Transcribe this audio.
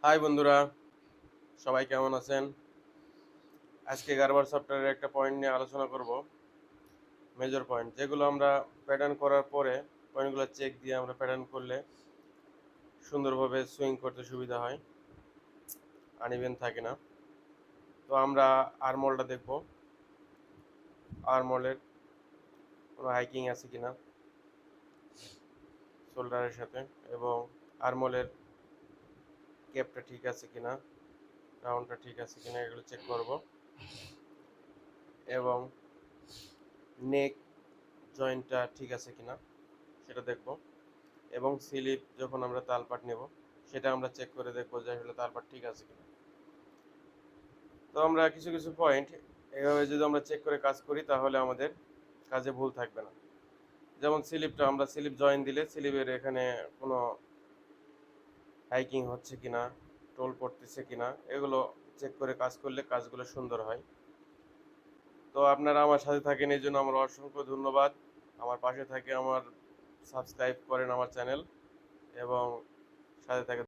High বন্ধুরা, সবাই কেমন আছেন? আজকে গার্বার সফটওয়্যারের একটা পয়েন্ট নিয়ে আলোচনা করব। মেজর পয়েন্ট যেগুলো আমরা প্যাটার্ন করার পরে পয়েন্টগুলো চেক দিয়ে আমরা প্যাটার্ন করলে সুন্দরভাবে সুইং করতে সুবিধা হয়, আনইভেন থাকে না। তো আমরা আর্মহোলটা দেখব, আর্মহোলের কোনো হাইকিং আছে কিনা শোল্ডারের সাথে, এবং আর্মহোলের ক্যাপটা ঠিক আছে কিনা, রাউন্ডটা ঠিক আছে কিনা, এগুলো চেক করব। এবং নেক জয়েন্টটা ঠিক আছে কিনা সেটা দেখব। এবং স্লিপ যখন আমরা তালপাট নেব সেটা আমরা চেক করে দেখবো যে আসলে তালপাট ঠিক আছে কিনা। তো আমরা কিছু কিছু পয়েন্ট এভাবে যদি আমরা চেক করে কাজ করি তাহলে আমাদের কাজে ভুল থাকবে না। যেমন স্লিপটা আমরা স্লিপ জয়েন দিলে স্লিপের এখানে কোনো হাইকিং হচ্ছে কিনা, টোল পড়তেছে কিনা, এগুলো চেক করে কাজ করলে কাজগুলো সুন্দর হয়। তো আপনারা আমার সাথে থাকেন, এই জন্য আমার অসংখ্য ধন্যবাদ। আমার পাশে থাকে, আমার সাবস্ক্রাইব করেন আমার চ্যানেল, এবং সাথে থাকে।